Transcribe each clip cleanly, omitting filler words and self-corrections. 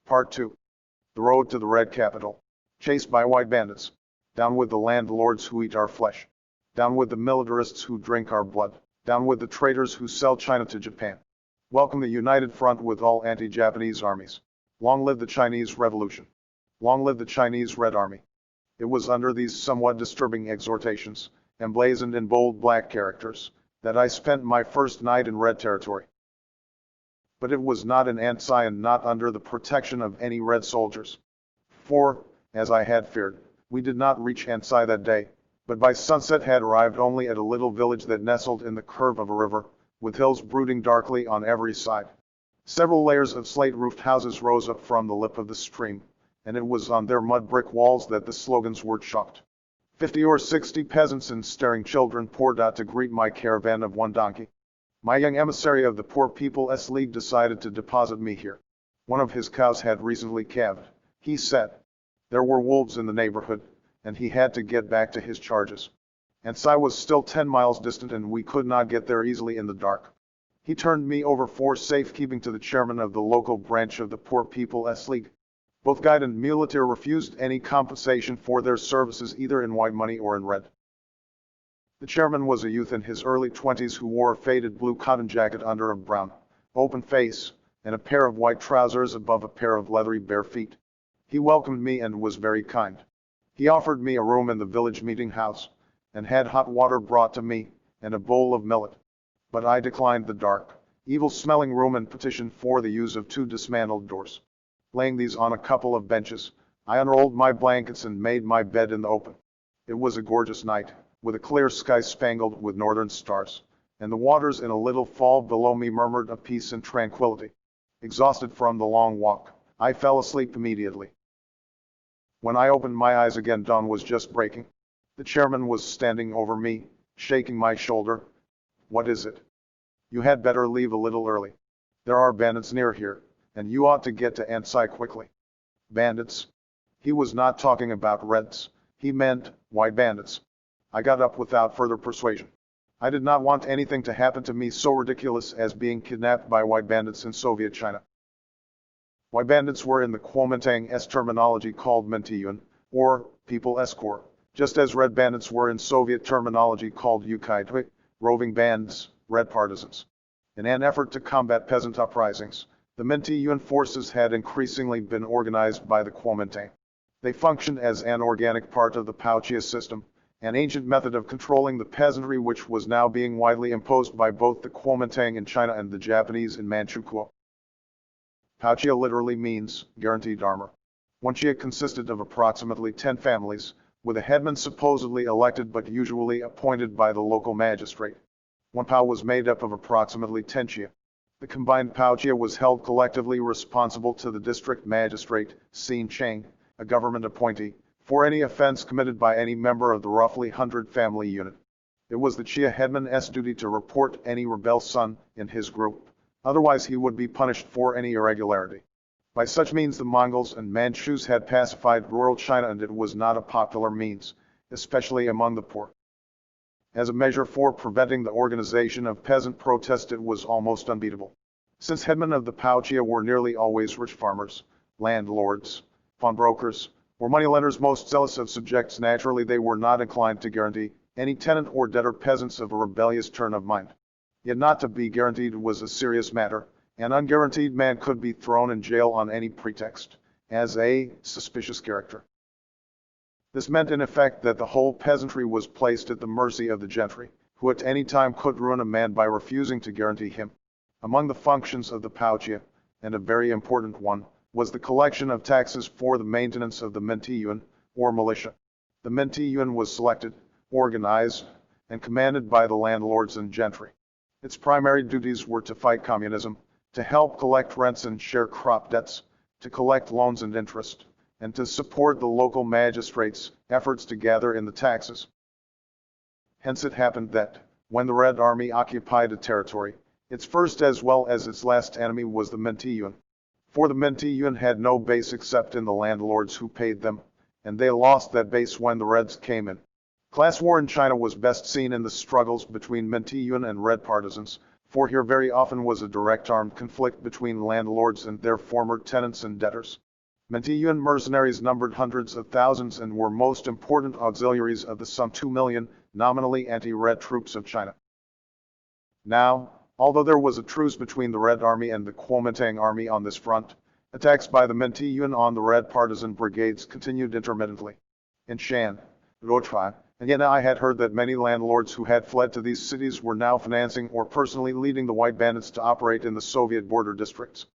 Part 2. The road to the Red Capital. Chased by white bandits. Down with the landlords who eat our flesh. Down with the militarists who drink our blood. Down with the traitors who sell China to Japan. Welcome the united front with all anti-Japanese armies. Long live the Chinese Revolution. Long live the Chinese Red Army. It was under these somewhat disturbing exhortations, emblazoned in bold black characters, that I spent my first night in Red territory. But it was not in Ansai and not under the protection of any Red soldiers. For, as I had feared, we did not reach Ansai that day, but by sunset had arrived only at a little village that nestled in the curve of a river, with hills brooding darkly on every side. Several layers of slate-roofed houses rose up from the lip of the stream, and it was on their mud brick walls that the slogans were chalked. 50 or 60 peasants and staring children poured out to greet my caravan of one donkey. My young emissary of the Poor People's League decided to deposit me here. One of his cows had recently calved, he said. There were wolves in the neighborhood, and he had to get back to his charges. Ansai was still 10 miles distant and we could not get there easily in the dark. He turned me over for safekeeping to the chairman of the local branch of the Poor People's League. Both guide and muleteer refused any compensation for their services either in white money or in red. The chairman was a youth in his early 20s who wore a faded blue cotton jacket under a brown, open face, and a pair of white trousers above a pair of leathery bare feet. He welcomed me and was very kind. He offered me a room in the village meeting house, and had hot water brought to me, and a bowl of millet. But I declined the dark, evil-smelling room and petitioned for the use of 2 dismantled doors. Laying these on a couple of benches, I unrolled my blankets and made my bed in the open. It was a gorgeous night, with a clear sky spangled with northern stars, and the waters in a little fall below me murmured of peace and tranquility. Exhausted from the long walk, I fell asleep immediately. When I opened my eyes again, dawn was just breaking. The chairman was standing over me, shaking my shoulder. What is it? You had better leave a little early. There are bandits near here, and you ought to get to Ansai quickly. Bandits? He was not talking about Reds, he meant white bandits. I got up without further persuasion. I did not want anything to happen to me so ridiculous as being kidnapped by white bandits in Soviet China. White bandits were in the Kuomintang's terminology called Mentiyun, or People Escort, just as red bandits were in Soviet terminology called Yukai, roving bands, red partisans. In an effort to combat peasant uprisings, the Mentiyun forces had increasingly been organized by the Kuomintang. They functioned as an organic part of the Paochia system, an ancient method of controlling the peasantry which was now being widely imposed by both the Kuomintang in China and the Japanese in Manchukuo. Paochia literally means guaranteed armor. One chia consisted of approximately 10 families, with a headman supposedly elected but usually appointed by the local magistrate. One pao was made up of approximately 10 chia. The combined paochia was held collectively responsible to the district magistrate, Xin Cheng, a government appointee, for any offense committed by any member of the roughly 100 family unit. It was the chia headman's duty to report any rebel son in his group, otherwise he would be punished for any irregularity. By such means the Mongols and Manchus had pacified rural China, and it was not a popular means, especially among the poor. As a measure for preventing the organization of peasant protest, it was almost unbeatable. Since headmen of the paochia were nearly always rich farmers, landlords, pawnbrokers, or moneylenders most zealous of subjects, naturally they were not inclined to guarantee any tenant or debtor peasants of a rebellious turn of mind. Yet not to be guaranteed was a serious matter. An unguaranteed man could be thrown in jail on any pretext, as a suspicious character. This meant in effect that the whole peasantry was placed at the mercy of the gentry, who at any time could ruin a man by refusing to guarantee him. Among the functions of the paochia, and a very important one, was the collection of taxes for the maintenance of the Mentiyun, or militia. The Mentiyun was selected, organized, and commanded by the landlords and gentry. Its primary duties were to fight communism, to help collect rents and share crop debts, to collect loans and interest, and to support the local magistrates' efforts to gather in the taxes. Hence it happened that, when the Red Army occupied a territory, its first as well as its last enemy was the Mentiyun. For the Mentiyun had no base except in the landlords who paid them, and they lost that base when the Reds came in. Class war in China was best seen in the struggles between Mentiyun and Red partisans, for here very often was a direct armed conflict between landlords and their former tenants and debtors. Mentiyuan mercenaries numbered hundreds of thousands and were most important auxiliaries of the some 2 million, nominally anti-Red troops of China. Now, although there was a truce between the Red Army and the Kuomintang Army on this front, attacks by the Mentiyuan on the Red partisan brigades continued intermittently. In Shan, Rochai, and yet I had heard that many landlords who had fled to these cities were now financing or personally leading the white bandits to operate in the Soviet border districts.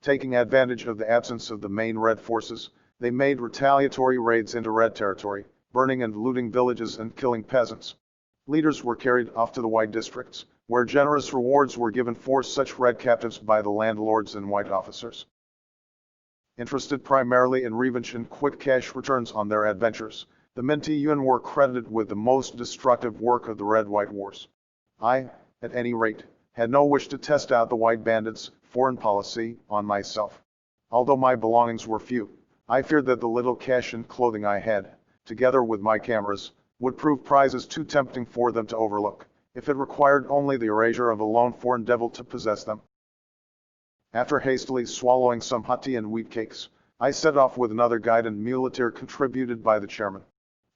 Taking advantage of the absence of the main Red forces, they made retaliatory raids into Red territory, burning and looting villages and killing peasants. Leaders were carried off to the white districts, where generous rewards were given for such Red captives by the landlords and white officers. Interested primarily in revenge and quick cash returns on their adventures, the Mentiyuan were credited with the most destructive work of the Red-White Wars. I, at any rate, had no wish to test out the white bandits' foreign policy on myself. Although my belongings were few, I feared that the little cash and clothing I had, together with my cameras, would prove prizes too tempting for them to overlook, if it required only the erasure of a lone foreign devil to possess them. After hastily swallowing some hot tea and wheat cakes, I set off with another guide and muleteer contributed by the chairman.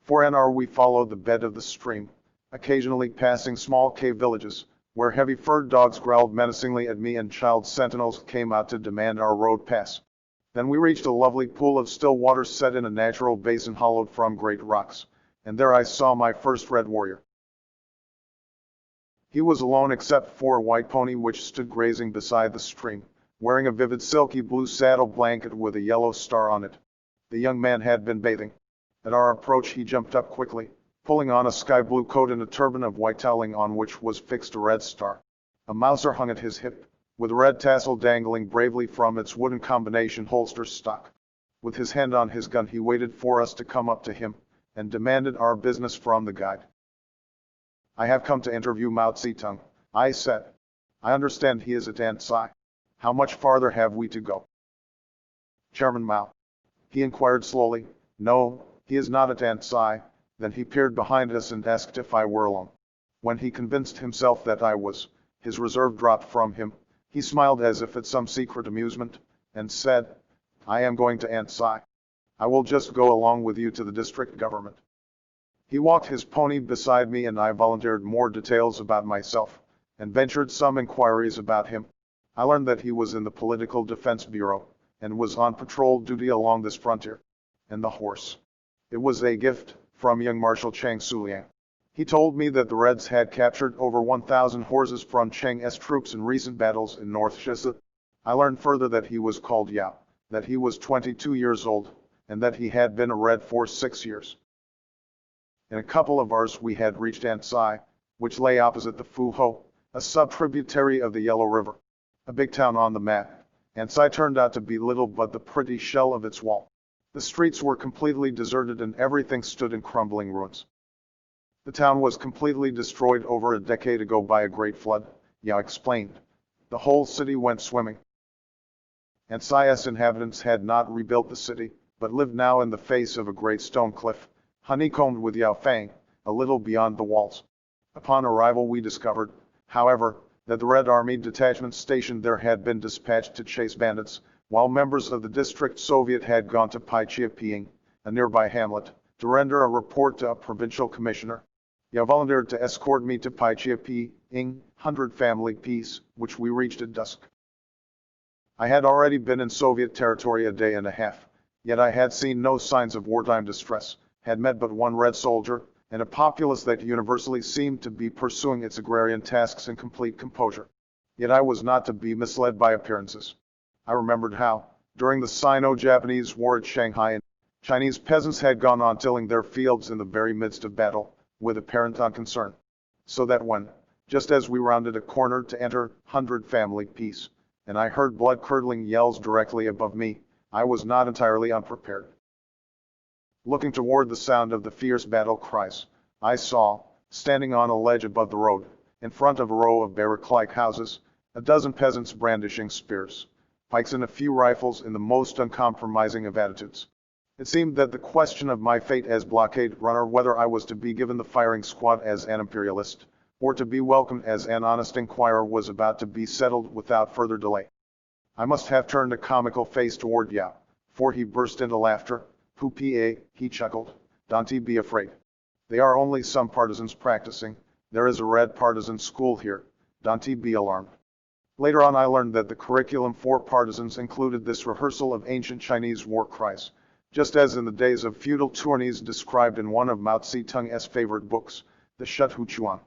For an hour we followed the bed of the stream, occasionally passing small cave villages, where heavy-furred dogs growled menacingly at me and child sentinels came out to demand our road pass. Then we reached a lovely pool of still water set in a natural basin hollowed from great rocks, and there I saw my first Red warrior. He was alone except for a white pony which stood grazing beside the stream, wearing a vivid silky blue saddle blanket with a yellow star on it. The young man had been bathing. At our approach he jumped up quickly, pulling on a sky-blue coat and a turban of white toweling on which was fixed a red star. A Mauser hung at his hip, with a red tassel dangling bravely from its wooden combination holster stock. With his hand on his gun he waited for us to come up to him, and demanded our business from the guide. "I have come to interview Mao Zedong," I said. "I understand he is at Ansai. How much farther have we to go?" "Chairman Mao," he inquired slowly. "No, he is not at Ansai." Then he peered behind us and asked if I were alone. When he convinced himself that I was, his reserve dropped from him. He smiled as if at some secret amusement, and said, "I am going to Ansai. I will just go along with you to the district government." He walked his pony beside me and I volunteered more details about myself, and ventured some inquiries about him. I learned that he was in the Political Defense Bureau, and was on patrol duty along this frontier. And the horse. It was a gift from young Marshal Chang Suliang. He told me that the Reds had captured over 1,000 horses from Chang's troops in recent battles in North Shisa. I learned further that he was called Yao, that he was 22 years old, and that he had been a Red for 6 years. In a couple of hours we had reached Ansai, which lay opposite the Fu Ho, a sub-tributary of the Yellow River. A big town on the map, Ansai turned out to be little but the pretty shell of its wall. The streets were completely deserted and everything stood in crumbling ruins. The town was completely destroyed over a decade ago by a great flood, Yao explained. The whole city went swimming. Ansai's inhabitants had not rebuilt the city, but lived now in the face of a great stone cliff, honeycombed with Yao Fang, a little beyond the walls. Upon arrival we discovered, however, that the Red Army detachment stationed there had been dispatched to chase bandits, while members of the district Soviet had gone to Paichiaping, a nearby hamlet, to render a report to a provincial commissioner. Yao volunteered to escort me to Paichiaping, 100 family peace, which we reached at dusk. I had already been in Soviet territory a day and a half, yet I had seen no signs of wartime distress, had met but one Red soldier, and a populace that universally seemed to be pursuing its agrarian tasks in complete composure. Yet I was not to be misled by appearances. I remembered how, during the Sino-Japanese War at Shanghai, Chinese peasants had gone on tilling their fields in the very midst of battle, with apparent unconcern. So that when, just as we rounded a corner to enter 100 family peace, and I heard blood-curdling yells directly above me, I was not entirely unprepared. Looking toward the sound of the fierce battle cries, I saw, standing on a ledge above the road, in front of a row of barrack-like houses, a dozen peasants brandishing spears, pikes and a few rifles in the most uncompromising of attitudes. It seemed that the question of my fate as blockade runner, whether I was to be given the firing squad as an imperialist, or to be welcomed as an honest inquirer was about to be settled without further delay. I must have turned a comical face toward Yao, for he burst into laughter. Pu pa, he chuckled. Don't be afraid. They are only some partisans practicing. There is a red partisan school here. Don't be alarmed. Later on I learned that the curriculum for partisans included this rehearsal of ancient Chinese war cries, just as in the days of feudal tourneys described in one of Mao Zedong's favorite books, the Shut Hu Chuan.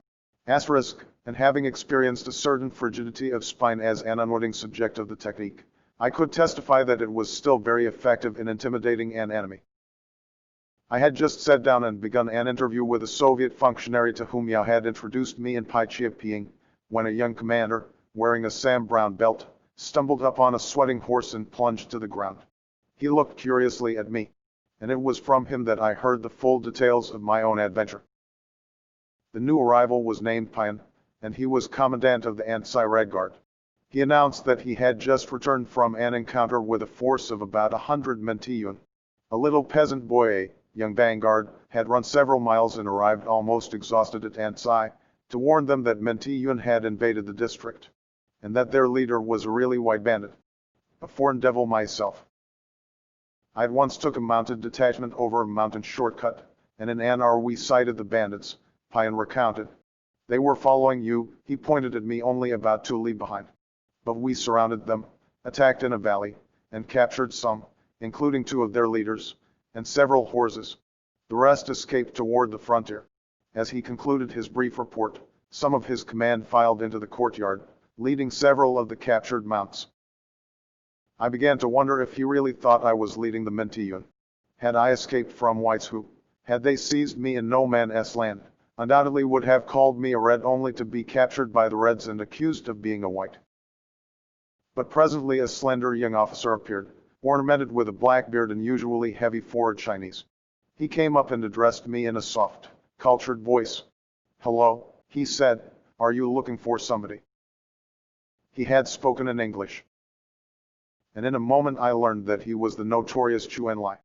And having experienced a certain frigidity of spine as an unwitting subject of the technique, I could testify that it was still very effective in intimidating an enemy. I had just sat down and begun an interview with a Soviet functionary to whom Yao had introduced me in Pai Chia Ping, when a young commander, wearing a Sam Brown belt, stumbled up on a sweating horse and plunged to the ground. He looked curiously at me, and it was from him that I heard the full details of my own adventure. The new arrival was named Pian, and he was commandant of the anti-Red Guard. He announced that he had just returned from an encounter with a force of about 100 Mentiyun. A little peasant boy, a young vanguard, had run several miles and arrived almost exhausted at Ansai, to warn them that Mentiyun had invaded the district, and that their leader was a really white bandit, a foreign devil myself. I at once took a mounted detachment over a mountain shortcut, and in an hour we sighted the bandits. Pian recounted. They were following you, he pointed at me, only about 2 li behind. But we surrounded them, attacked in a valley, and captured some, including 2 of their leaders, and several horses. The rest escaped toward the frontier. As he concluded his brief report, some of his command filed into the courtyard, leading several of the captured mounts. I began to wonder if he really thought I was leading the Mentiyun. Had I escaped from Whites who, had they seized me in no man's land, undoubtedly would have called me a red only to be captured by the Reds and accused of being a white. But presently a slender young officer appeared, ornamented with a black beard and usually heavy for a Chinese. He came up and addressed me in a soft, cultured voice. "Hello," he said, "are you looking for somebody?" He had spoken in English, and in a moment I learned that he was the notorious Chu Enlai.